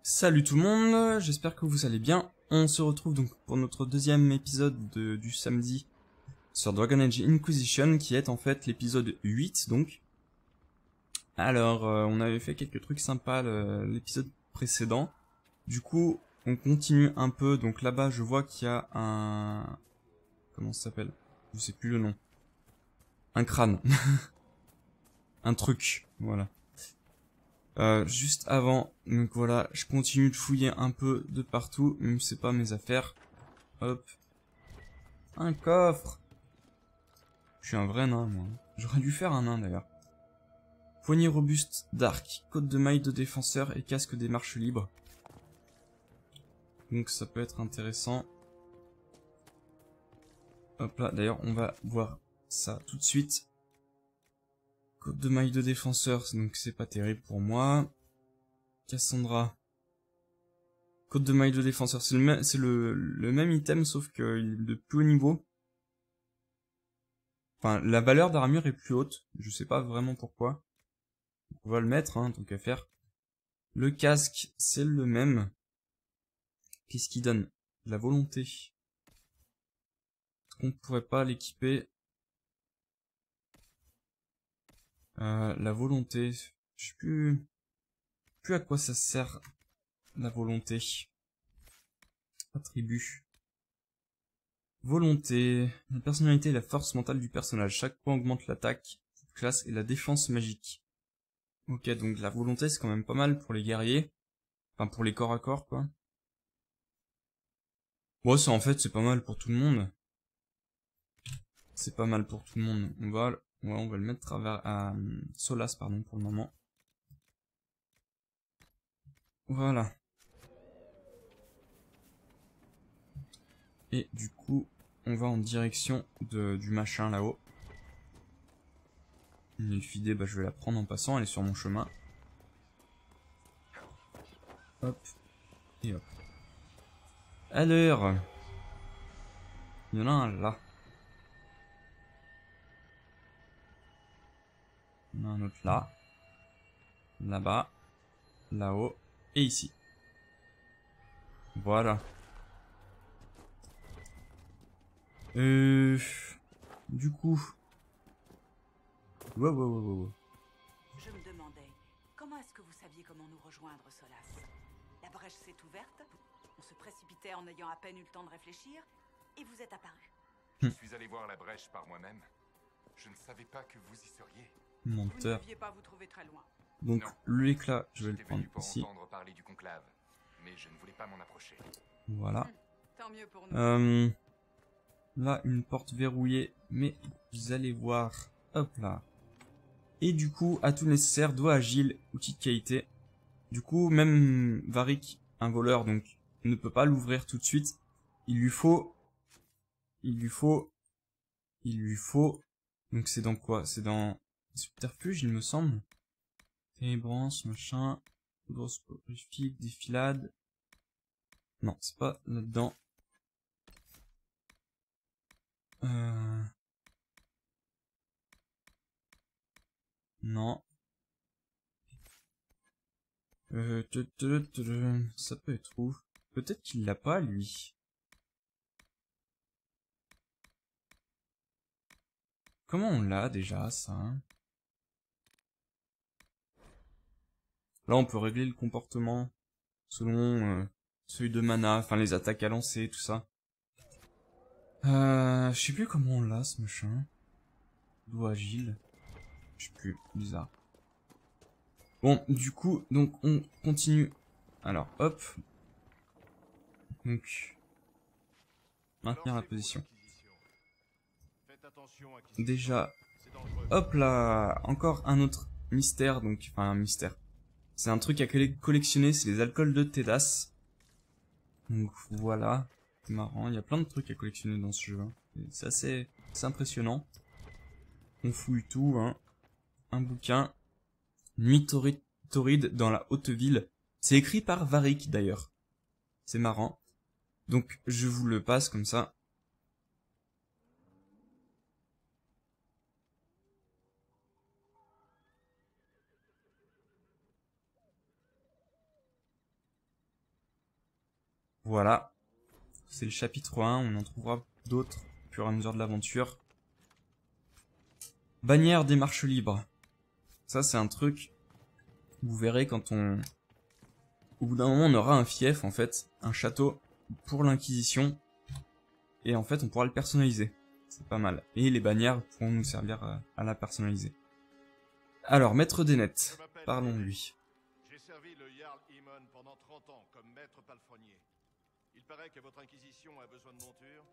Salut tout le monde, j'espère que vous allez bien. On se retrouve donc pour notre deuxième épisode du samedi sur Dragon Age Inquisition, qui est en fait l'épisode 8 donc. Alors, on avait fait quelques trucs sympas l'épisode précédent. Du coup, on continue un peu. Donc là-bas, je vois qu'il y a un... Comment ça s'appelle? Je sais plus le nom. Un crâne. Un truc, voilà. Juste avant, donc voilà, je continue de fouiller un peu de partout, même si c'est pas mes affaires. Hop. Un coffre. Je suis un vrai nain, moi. J'aurais dû faire un nain, d'ailleurs. Poignée robuste d'arc, côte de maille de défenseur et casque des marches libres. Donc ça peut être intéressant. Hop là, d'ailleurs, on va voir ça tout de suite. Côte de maille de défenseur, donc c'est pas terrible pour moi. Cassandra. Côte de maille de défenseur, c'est le même item, sauf qu'il est de plus haut niveau. Enfin, la valeur d'armure est plus haute, je sais pas vraiment pourquoi. On va le mettre, hein, tant qu'à faire. Le casque, c'est le même. Qu'est-ce qu'il donne? La volonté. Est-ce qu'on pourrait pas l'équiper? La volonté. Je sais plus à quoi ça sert, la volonté. Attribut. Volonté. La personnalité et la force mentale du personnage. Chaque point augmente l'attaque, classe et la défense magique. Ok, donc la volonté, c'est quand même pas mal pour les guerriers. Enfin, pour les corps à corps, quoi. Bon, ça, en fait, c'est pas mal pour tout le monde. C'est pas mal pour tout le monde. On va le mettre à Solas, pardon, pour le moment. Voilà. Et du coup, on va en direction du machin là-haut. Une fidée, bah je vais la prendre en passant, elle est sur mon chemin. Hop. Et hop. Alors. Il y en a un là. Il y en a un autre là. Là-bas. Là-haut. Et ici. Voilà. Du coup. Wow. Je me demandais, comment est-ce que vous saviez comment nous rejoindre, Solas? La brèche s'est ouverte, on se précipitait en ayant à peine eu le temps de réfléchir, et vous êtes apparu. Je suis allé voir la brèche par moi-même. Je ne savais pas que vous y seriez. Menteur. Vous ne deviez pas vous trouver très loin. Donc l'éclat, je vais le prendre venu pour ici. entendre parler du conclave, mais je ne voulais pas m'en approcher. Voilà. Tant mieux pour nous. Là, une porte verrouillée, mais vous allez voir. Hop là. Et du coup, atout nécessaire, doigt agile, outil de qualité. Du coup, même Varric, un voleur, donc, ne peut pas l'ouvrir tout de suite. Il lui faut... Donc c'est dans quoi? C'est dans subterfuge, il me semble. Ténébrance, machin. Grosse horrifique, défilade. Non, c'est pas là-dedans. Non. Ça peut être où? Peut-être qu'il l'a pas, lui. Comment on l'a déjà, ça? Là, on peut régler le comportement selon celui de mana, enfin les attaques à lancer, tout ça. Je sais plus comment on l'a, ce machin. Doigt agile. Je sais plus, bizarre. Bon, du coup, donc on continue. Alors, hop. Donc, maintenir la position. Déjà, hop là, encore un autre mystère, donc, enfin un mystère. C'est un truc à collectionner, c'est les alcools de Tedas. Donc voilà, c'est marrant, il y a plein de trucs à collectionner dans ce jeu. Hein. C'est assez on fouille tout, hein. Un bouquin. Nuit torride dans la haute ville. C'est écrit par Varric d'ailleurs. C'est marrant. Donc je vous le passe comme ça. Voilà. C'est le chapitre 1, on en trouvera d'autres au fur et à mesure de l'aventure. Bannière des marches libres. Ça, c'est un truc, vous verrez quand on... Au bout d'un moment, on aura un fief, en fait, un château pour l'Inquisition. Et en fait, on pourra le personnaliser. C'est pas mal. Et les bannières pourront nous servir à la personnaliser. Alors, Maître des Nets. Parlons de lui. J'ai servi le Jarl Imon pendant 30 ans comme maître palefrenier. Il paraît que votre Inquisition a besoin de monture.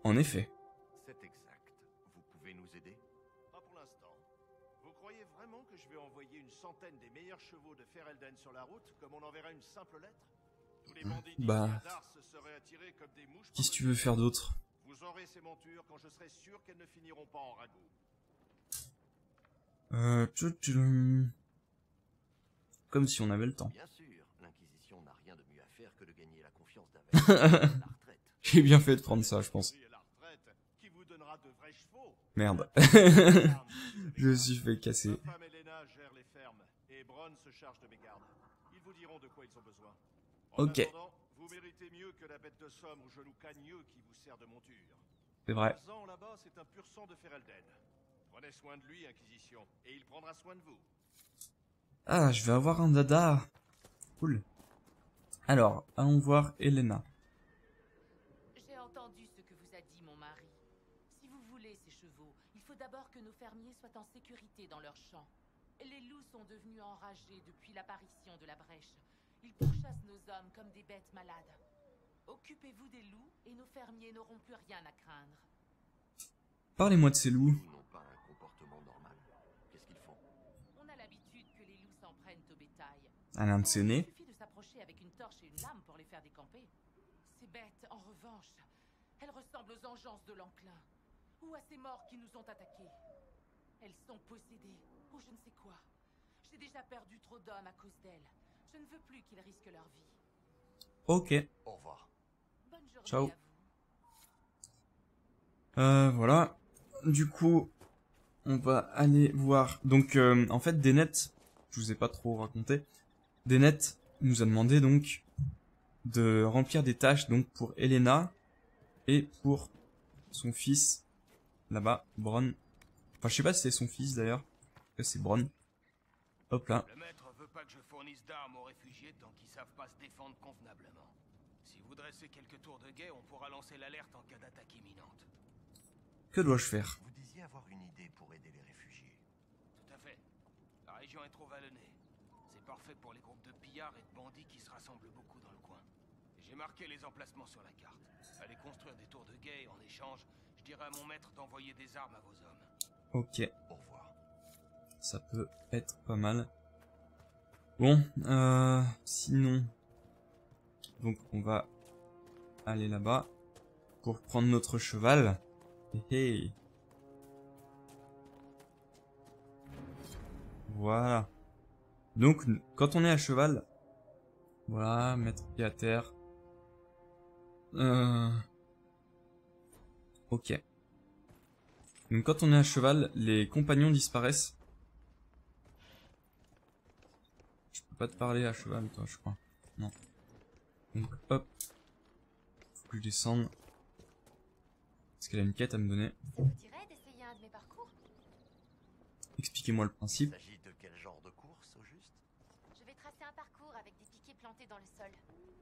En effet. C'est exact. Vous pouvez nous aider? Pas pour l'instant. Vous croyez vraiment que je vais envoyer une centaine des meilleurs chevaux de Ferelden sur la route comme on enverrait une simple lettre? Tous les bandits Bah, d'Ars se seraient attirés comme des mouches. qu'est-ce que tu veux faire d'autre? Vous aurez ces montures quand je serai sûr qu'elles ne finiront pas en ragoût. Comme si on avait le temps. Bien sûr, l'Inquisition n'a rien de mieux à faire que de gagner la confiance d'un maître à la retraite. J'ai bien fait de prendre ça, je pense. Et la retraite, qui vous donnera de vrais chevaux. Merde. Je me suis fait casser. Ma femme Elena gère les fermes et Bronn se charge de mes gardes. Ils vous diront de quoi ils ont besoin. En Ok. attendant, vous méritez mieux que la bête de somme au genou cagneux qui vous sert de monture. C'est vrai. Tarzan, là-bas, c'est un pur sang de Ferelden. Prenez soin de lui, Inquisition, et il prendra soin de vous. Ah, je vais avoir un dada. Cool. Alors, allons voir Elena. J'ai entendu ce que vous a dit mon mari. Si vous voulez ces chevaux, il faut d'abord que nos fermiers soient en sécurité dans leurs champs. Les loups sont devenus enragés depuis l'apparition de la brèche. Ils pourchassent nos hommes comme des bêtes malades. Occupez-vous des loups et nos fermiers n'auront plus rien à craindre. Parlez-moi de ces loups. Ils n'ont pas un comportement normal. Qu'est-ce qu'ils font? On a l'habitude que les loups s'en prennent au bétail. Un de ses nez. Il suffit de s'approcher avec une torche et une lame pour les faire décamper. Ces bêtes, en revanche, elles ressemblent aux engeances de l'enclin, ou à ces morts qui nous ont attaqués. Elles sont possédées, ou je ne sais quoi. J'ai déjà perdu trop d'hommes à cause d'elles. Je ne veux plus qu'ils risquent leur vie. Ok. Au revoir. Bonne journée Ciao. à vous. Voilà. Du coup, on va aller voir. Donc, en fait, Denet, je vous ai pas trop raconté. Denet nous a demandé donc de remplir des tâches donc pour Elena et pour son fils là-bas, Bronn. Enfin, je sais pas si c'est son fils d'ailleurs. Que c'est Bronn. Hop là. Le maître veut pas que je fournisse d'armes aux réfugiés tant qu'ils savent pas se défendre convenablement. Si vous dressez quelques tours de guet, on pourra lancer l'alerte en cas d'attaque imminente. Que dois-je faire? Vous disiez avoir une idée pour aider les réfugiés. Tout à fait. La région est trop vallonnée. C'est parfait pour les groupes de pillards et de bandits qui se rassemblent beaucoup dans le coin. J'ai marqué les emplacements sur la carte. Allez construire des tours de guet et en échange, je dirai à mon maître d'envoyer des armes à vos hommes. Ok. Au revoir. Ça peut être pas mal. Bon, sinon... Donc on va aller là-bas pour prendre notre cheval. Hey. Voilà. Donc quand on est à cheval, voilà, mettre pied à terre. Ok. Donc quand on est à cheval, les compagnons disparaissent. Je peux pas te parler à cheval, toi, je crois. Non. Donc hop. Faut que je descende. Est-ce qu'elle a une quête à me donner? Ça vous dirait d'essayer un de mes parcours? Expliquez-moi le Il principe. s'agit de quel genre de course au juste? Je vais tracer un parcours avec des piquets plantés dans le sol.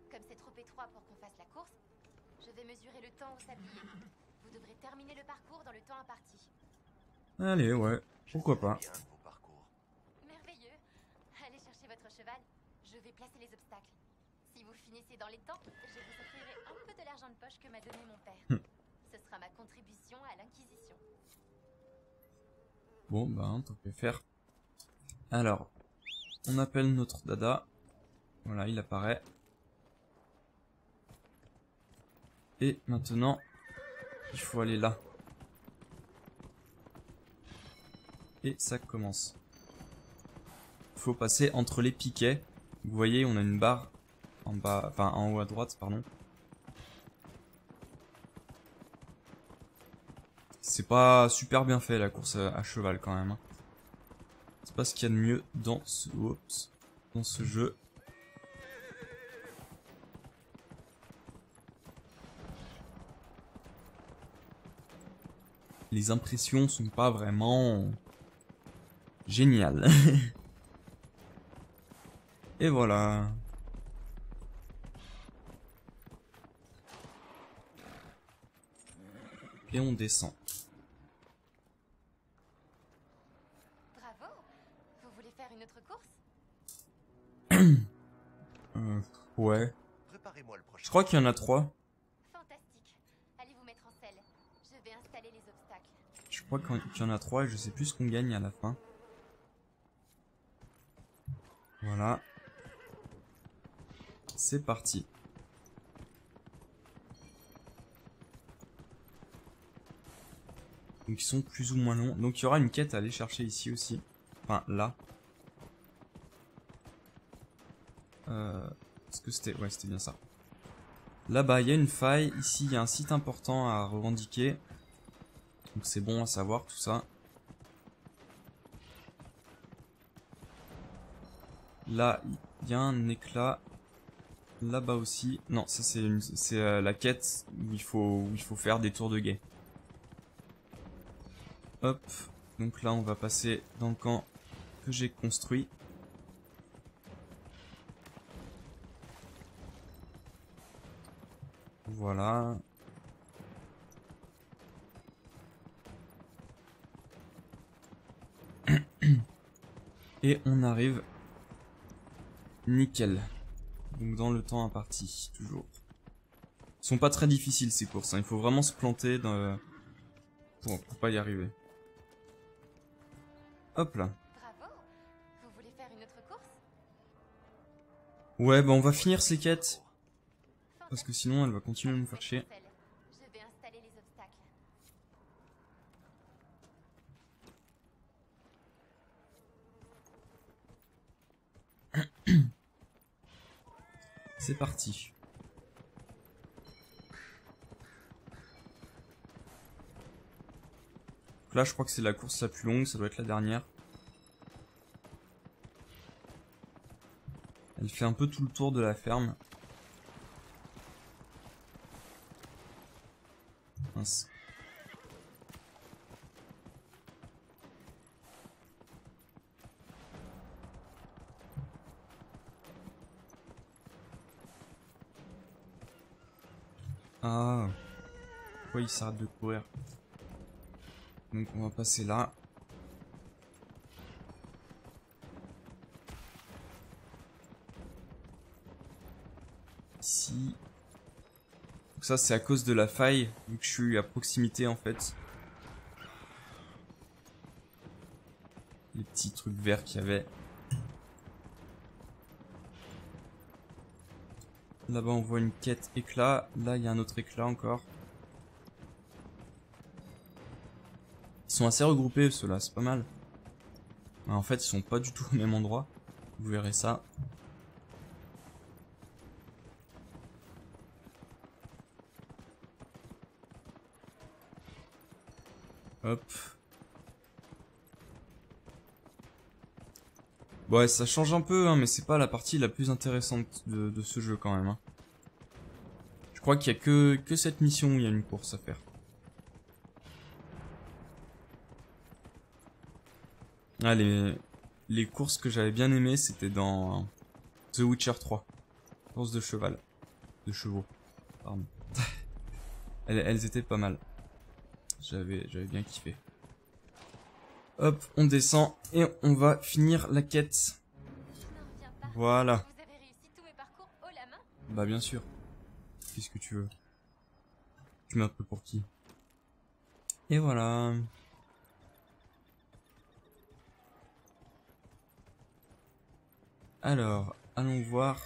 Comme c'est trop étroit pour qu'on fasse la course, je vais mesurer le temps au sablier. Vous devrez terminer le parcours dans le temps imparti. Allez, ouais. Pourquoi pas. Bien de vos parcours. Merveilleux. Allez chercher votre cheval. Je vais placer les obstacles. Si vous finissez dans les temps, je vous offrirai un peu de l'argent de poche que m'a donné mon père. Ce sera ma contribution à l'Inquisition. Bon, bah, tant qu'à faire. Alors, on appelle notre dada. Voilà, il apparaît. Et maintenant, il faut aller là. Et ça commence. Il faut passer entre les piquets. Vous voyez, on a une barre en bas, enfin en haut à droite, pardon. C'est pas super bien fait la course à cheval quand même. C'est pas ce qu'il y a de mieux dans ce jeu. les impressions sont pas vraiment géniales. Et voilà. Et on descend. Bravo. Vous voulez faire une autre course? Ouais. Préparez-moi le prochain. Je crois qu'il y en a 3. Fantastique. Allez vous mettre en selle. Je vais installer les obstacles. Je crois qu'il y en a 3 et je sais plus ce qu'on gagne à la fin. Voilà. C'est parti. Donc ils sont plus ou moins longs. Donc il y aura une quête à aller chercher ici aussi. Enfin là. Est-ce que c'était... Ouais, c'était bien ça. Là-bas, il y a une faille. Ici, il y a un site important à revendiquer. Donc c'est bon à savoir tout ça. Là, il y a un éclat. Là-bas aussi. Non, ça c'est la quête où il faut faire des tours de guet. Hop. Donc là, on va passer dans le camp que j'ai construit. Voilà. Et on arrive. Nickel. Donc dans le temps imparti, toujours. Ils sont pas très difficiles ces courses, hein. Il faut vraiment se planter pour pas y arriver. Hop là. Bravo. Vous voulez faire une autre course? Ouais, bah on va finir ces quêtes. Parce que sinon elle va continuer à nous faire chier. Je vais installer les obstacles. C'est parti. Donc là je crois que c'est la course la plus longue, ça doit être la dernière. Elle fait un peu tout le tour de la ferme. Mince. Ah. Pourquoi il s'arrête de courir? Donc on va passer là. Ici. Donc ça c'est à cause de la faille, vu que je suis à proximité en fait. Les petits trucs verts qu'il y avait. Là-bas on voit une quête éclat, là il y a un autre éclat encore. Ils sont assez regroupés ceux-là, c'est pas mal. Mais en fait ils sont pas du tout au même endroit, vous verrez ça. Hop. Ouais, ça change un peu, hein, mais c'est pas la partie la plus intéressante de ce jeu quand même. Hein. Je crois qu'il y a que cette mission où il y a une course à faire. Ah, les courses que j'avais bien aimées, c'était dans The Witcher 3. Course de cheval. De chevaux. Pardon. elles étaient pas mal. J'avais bien kiffé. Hop, on descend et on va finir la quête. Je n'en reviens pas. Voilà. Vous avez réussi tous mes parcours haut la main? Bah bien sûr. Qu'est-ce que tu veux? Tu m'as pris pour qui? Et voilà. Alors, allons voir.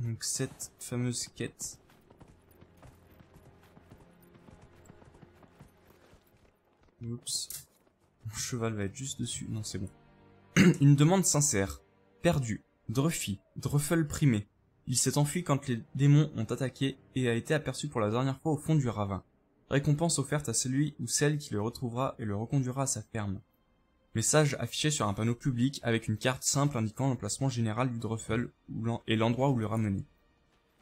Donc cette fameuse quête. Oups. Mon cheval va être juste dessus. Non, c'est bon. Une demande sincère. Perdu. Druffy. Druffel primé. Il s'est enfui quand les démons ont attaqué et a été aperçu pour la dernière fois au fond du ravin. Récompense offerte à celui ou celle qui le retrouvera et le reconduira à sa ferme. Message affiché sur un panneau public avec une carte simple indiquant l'emplacement général du Druffel et l'endroit où le ramener.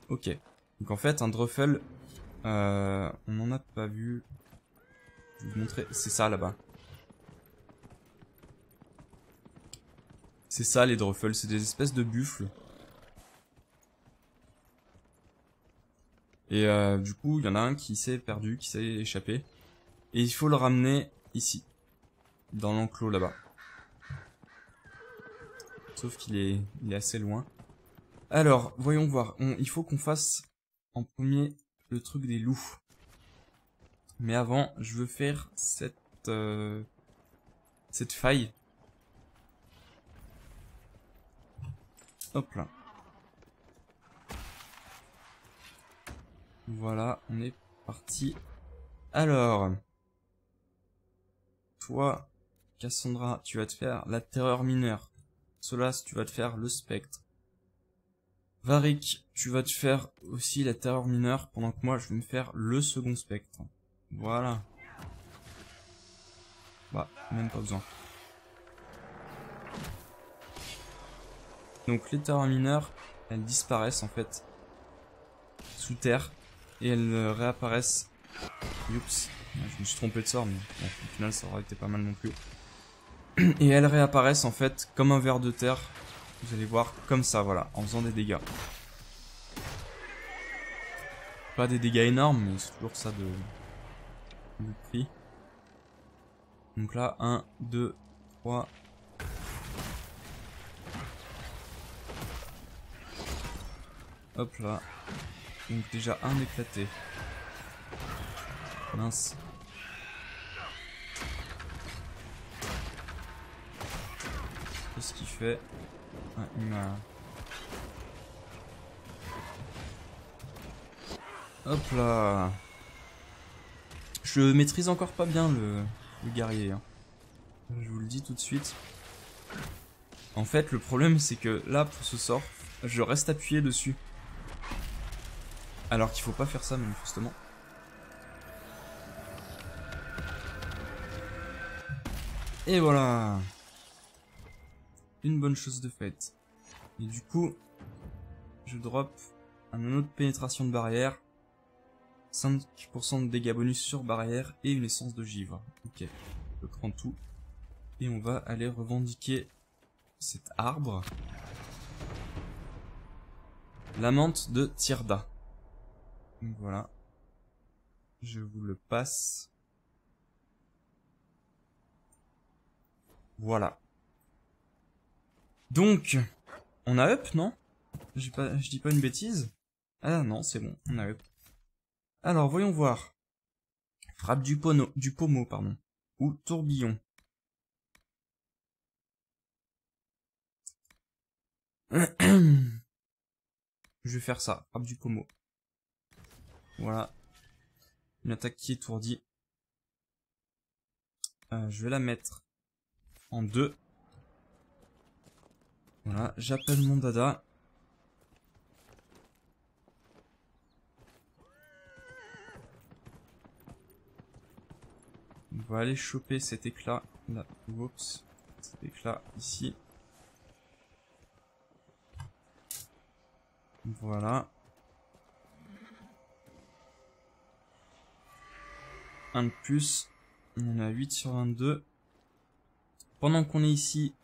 Ok. Donc en fait, un Druffel, on n'en a pas vu. Je vais vous montrer. C'est ça là-bas. C'est ça les Druffles, c'est des espèces de buffles. Et du coup, il y en a un qui s'est perdu, qui s'est échappé. Et il faut le ramener ici. Dans l'enclos là-bas. Sauf qu'il est assez loin. Alors, voyons voir. Il faut qu'on fasse en premier le truc des loups. Mais avant, je veux faire cette faille. Hop là. Voilà, on est parti. Alors, toi, Cassandra, tu vas te faire la terreur mineure. Solas, tu vas te faire le spectre. Varric, tu vas te faire aussi la terreur mineure, pendant que moi, je vais me faire le second spectre. Voilà. Bah, même pas besoin. Donc les terreurs mineures, elles disparaissent en fait sous terre et elles réapparaissent. Oups, je me suis trompé de sort, mais bon, au final ça aurait été pas mal non plus. Et elles réapparaissent en fait comme un ver de terre. Vous allez voir comme ça, voilà, en faisant des dégâts. Pas des dégâts énormes, mais c'est toujours ça de prix. Donc là, 1, 2, 3. Hop là. Donc déjà un éclaté. Mince. Qu'est-ce qu'il fait? Ah, il m'a... Hop là. Je maîtrise encore pas bien le guerrier. Hein. Je vous le dis tout de suite. En fait, le problème c'est que là, pour ce sort, je reste appuyé dessus. Alors qu'il faut pas faire ça manifestement. Et voilà. Une bonne chose de faite. Et du coup, je drop un anneau de pénétration de barrière. 5% de dégâts bonus sur barrière et une essence de givre. Ok, je prends tout. Et on va aller revendiquer cet arbre. La menthe de Tyrda. Donc voilà. Je vous le passe. Voilà. Donc, on a up, non? Je dis pas une bêtise? Ah non, c'est bon, on a up. Alors, voyons voir. Frappe du pommeau, pardon. Ou tourbillon. Je vais faire ça, frappe du pommeau. Voilà. Une attaque qui étourdit. Je vais la mettre en 2. Voilà, j'appelle mon dada. On va aller choper cet éclat là. Oups. Cet éclat ici. Voilà. Un de plus. On a 8 sur 22. Pendant qu'on est ici,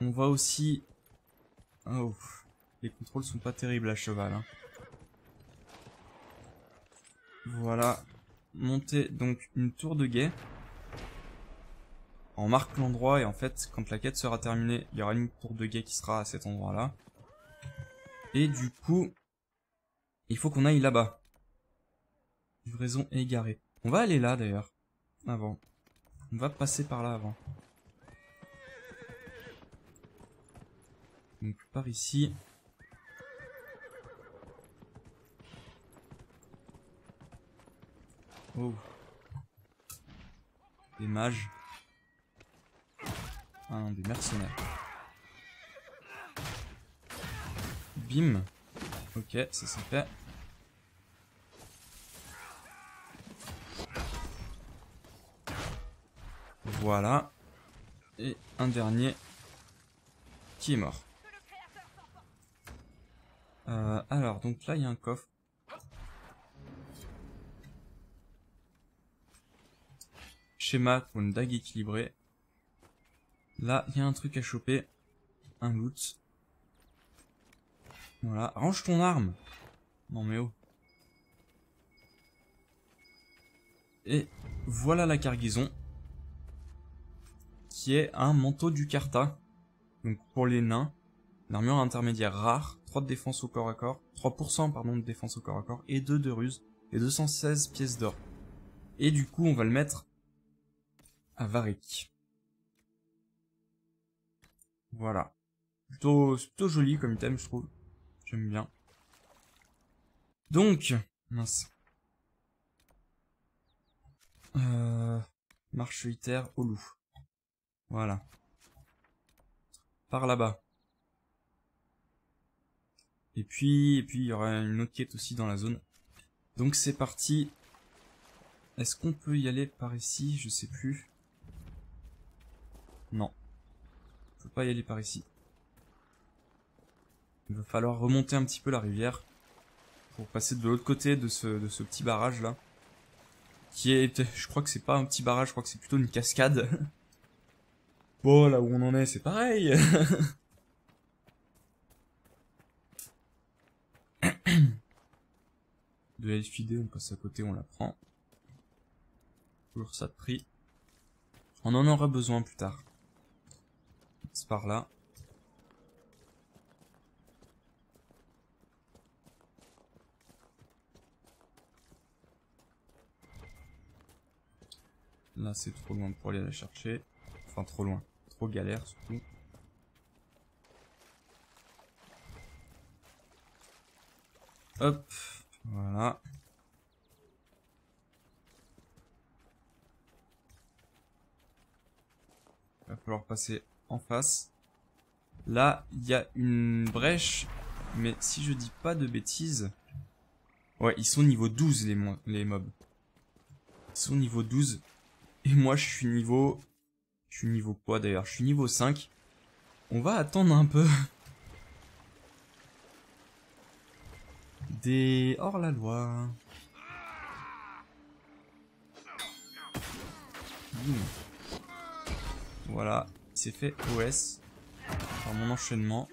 on va aussi... Oh, les contrôles sont pas terribles à cheval. Hein. Voilà. Monter donc une tour de guet. On marque l'endroit et en fait, quand la quête sera terminée, il y aura une tour de guet qui sera à cet endroit-là. Et du coup, il faut qu'on aille là-bas. Livraison égarée. On va aller là d'ailleurs. Avant. On va passer par là avant. Donc par ici. Oh. Des mages. Ah non, des mercenaires. Bim. Ok, ça c'est fait. Voilà. Et un dernier qui est mort. Alors, donc là, il y a un coffre. schéma pour une dague équilibrée. Là, il y a un truc à choper. Un loot. Voilà. Range ton arme. Non mais oh. Et voilà la cargaison. Qui est un manteau du Carta. Donc pour les nains. L'armure intermédiaire rare. 3 de défense au corps à corps. 3% pardon de défense au corps à corps. Et 2 de ruse. Et 216 pièces d'or. Et du coup on va le mettre à Varric. Voilà. C'est plutôt joli comme item je trouve. J'aime bien. Donc, mince. Marche solitaire au loup. Voilà. Par là-bas. Et puis il y aura une autre quête aussi dans la zone. Donc c'est parti. Est-ce qu'on peut y aller par ici? Je sais plus. Non. On peut pas y aller par ici. Il va falloir remonter un petit peu la rivière. Pour passer de l'autre côté de ce petit barrage là. Qui est... Je crois que c'est pas un petit barrage, je crois que c'est plutôt une cascade. Bon, là où on en est, c'est pareil. De la FID, on passe à côté, on la prend. Toujours ça de prix. On en aura besoin plus tard. C'est par là. Là, c'est trop loin pour aller la chercher. Enfin, trop loin. Trop galère, surtout. Hop. Voilà. Il va falloir passer en face. Là, il y a une brèche. Mais si je dis pas de bêtises... Ouais, ils sont niveau 12, les mobs. Ils sont niveau 12. Et moi, je suis niveau... Je suis niveau quoi d'ailleurs? Je suis niveau 5. On va attendre un peu. Des hors-la-loi. Voilà, c'est fait OS par mon enchaînement.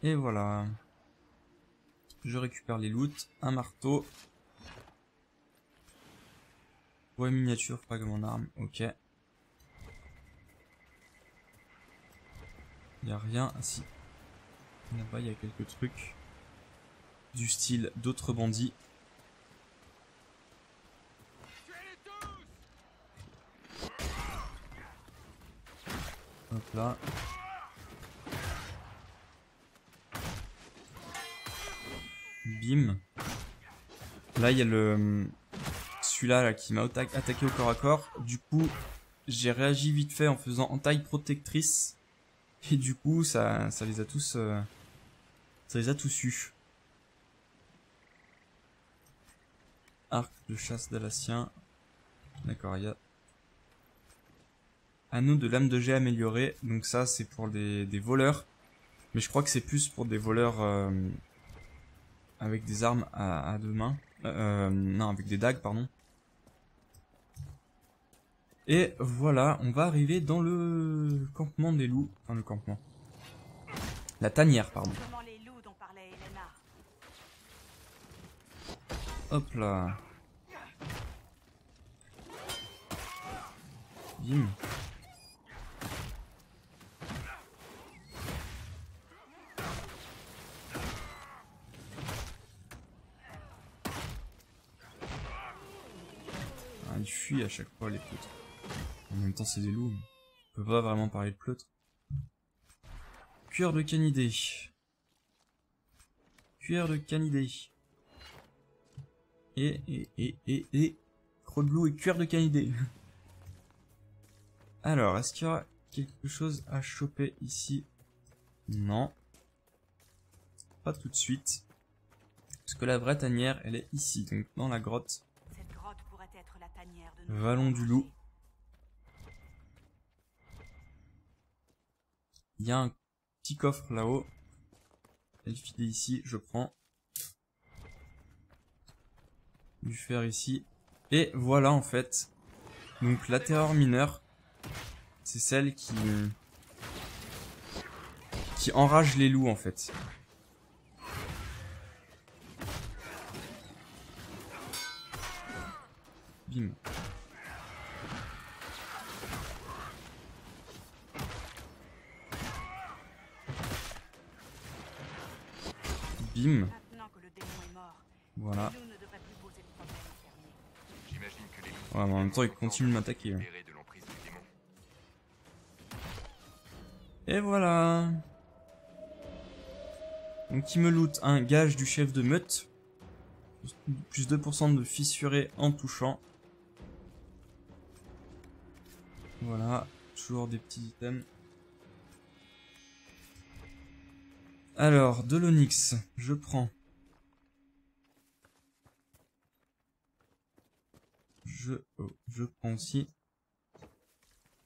Et voilà. Je récupère les loots, un marteau. Ouais, miniature, fragment d'arme, ok. Il n'y a rien, ah si. Là-bas, il y a quelques trucs. Du style d'autres bandits. Hop là. Bim. Là, il y a le... Celui-là là, qui m'a attaqué au corps à corps. Du coup, j'ai réagi vite fait en faisant entaille protectrice. Et du coup, ça les a tous... ça les a tous eu. Arc de chasse d'Alacien. D'accord, il y a... Anneau de lame de jet amélioré. Donc ça, c'est pour des voleurs. Mais je crois que c'est plus pour des voleurs avec des armes à deux mains. Non, avec des dagues, pardon. Et voilà, on va arriver dans le campement des loups. Enfin, le campement. La tanière, pardon. Hop là. Bim. Ah, ils fuient à chaque fois les pleutres. En même temps c'est des loups. On peut pas vraiment parler de pleutres. Cuir de canidé. Cuir de canidé. Et croc de loup et cuir de canidé. Alors, est-ce qu'il y aura quelque chose à choper ici? Non. Pas tout de suite. Parce que la vraie tanière, elle est ici, donc dans la grotte. Cette grotte pourrait être la tanière de nos Vallon du loup. Il y a un petit coffre là-haut. Elle file ici, je prends. Du fer ici. Et voilà en fait. Donc la terreur mineure, c'est celle qui enrage les loups en fait. Bim. Bim. Maintenant que le démon est mort, Voilà. nous ne devrait plus poser de problème aux fermiers. J'imagine que les loups Ouais, mais en même temps, il continue de m'attaquer. Ouais. libérés de l'emprise du démon. Et voilà. Donc il me loot un gage du chef de meute. Plus 2% de fissuré en touchant. Voilà. Toujours des petits items. Alors, de l'onyx, je prends. Je prends aussi.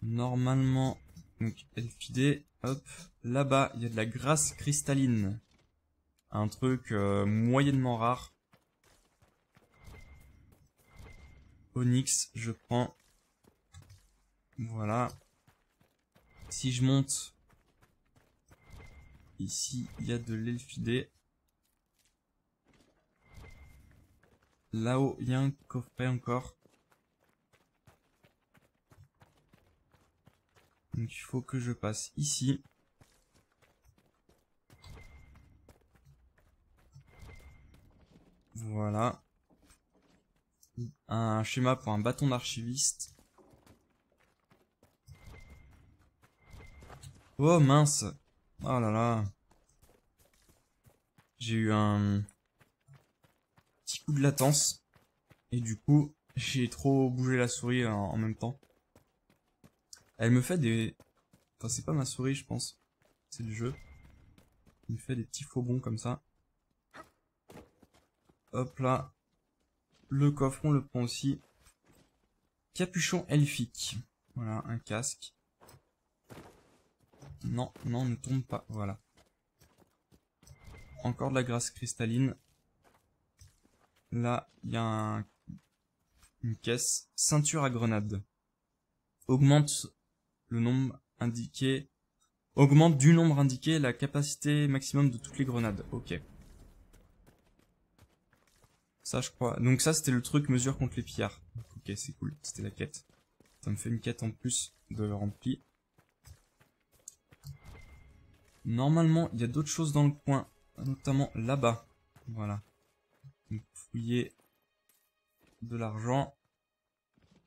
Normalement, donc Elfidé, hop. Là-bas, il y a de la grasse cristalline. Un truc moyennement rare. Onyx, je prends. Voilà. Si je monte... Ici, il y a de l'elfidé. Là-haut, il y a un coffret encore. Donc il faut que je passe ici. Voilà. Un schéma pour un bâton d'archiviste. Oh mince. Oh là là. J'ai eu un petit coup de latence. Et du coup, j'ai trop bougé la souris en même temps. Elle me fait des... Enfin, c'est pas ma souris, je pense. C'est le jeu. Il me fait des petits faux bonds comme ça. Hop là. Le coffre, on le prend aussi. Capuchon elfique. Voilà, un casque. Non, non, ne tombe pas. Voilà. Encore de la graisse cristalline. Là, il y a une caisse. Ceinture à grenade. Augmente le nombre indiqué. Augmente du nombre indiqué la capacité maximum de toutes les grenades. Ok. Ça, je crois. Donc ça, c'était le truc mesure contre les pillards. Ok, c'est cool. C'était la quête. Ça me fait une quête en plus de rempli. Normalement, il y a d'autres choses dans le coin. Notamment là-bas. Voilà. Donc, fouiller de l'argent.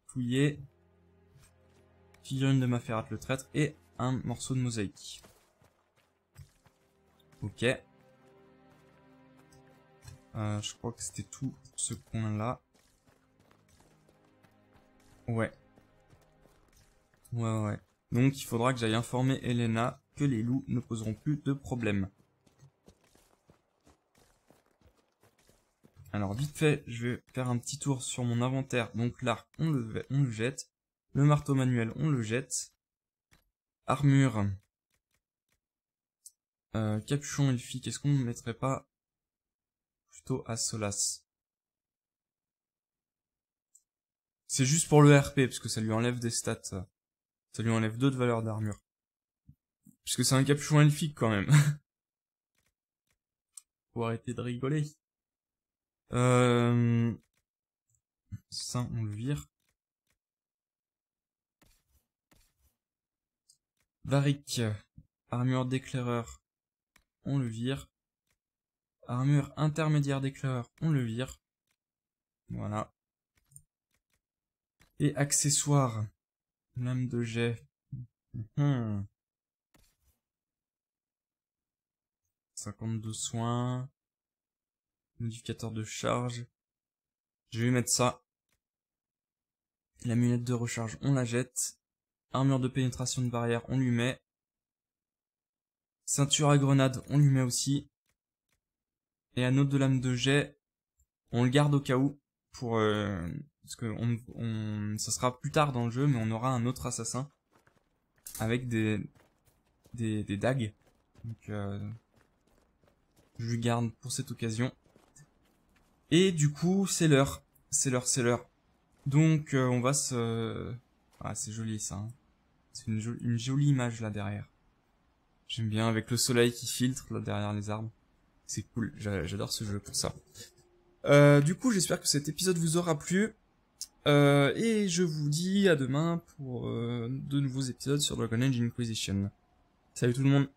Fouiller. Figurine de Maferat le traître. Et un morceau de mosaïque. Ok. Je crois que c'était tout ce coin-là. Ouais. Ouais. Donc il faudra que j'aille informer Elena que les loups ne poseront plus de problème. Alors vite fait, je vais faire un petit tour sur mon inventaire. Donc l'arc, on le jette. Le marteau manuel, on le jette. Armure. Capuchon elfique, est-ce qu'on ne mettrait pas plutôt à Solas? C'est juste pour le RP, parce que ça lui enlève des stats. Ça lui enlève 2 de valeur d'armure. Puisque c'est un capuchon elfique quand même. Faut arrêter de rigoler. Ça, on le vire. Varic, armure d'éclaireur, on le vire. Armure intermédiaire d'éclaireur, on le vire. Voilà. Et accessoires. Lame de jet. 52 soins. Modificateur de charge. Je vais lui mettre ça. La lunette de recharge, on la jette. Armure de pénétration de barrière, on lui met. Ceinture à grenade, on lui met aussi. Et anneau de lame de jet, on le garde au cas où. Pour parce que ça sera plus tard dans le jeu, mais on aura un autre assassin. Avec des dagues. Donc je lui garde pour cette occasion. Et du coup, c'est l'heure. C'est l'heure. Donc on va se... Ah, c'est joli ça. Hein. C'est une jolie image là derrière. J'aime bien avec le soleil qui filtre là derrière les arbres. C'est cool, j'adore ce jeu pour ça. Du coup, j'espère que cet épisode vous aura plu. Et je vous dis à demain pour de nouveaux épisodes sur Dragon Age Inquisition. Salut tout le monde!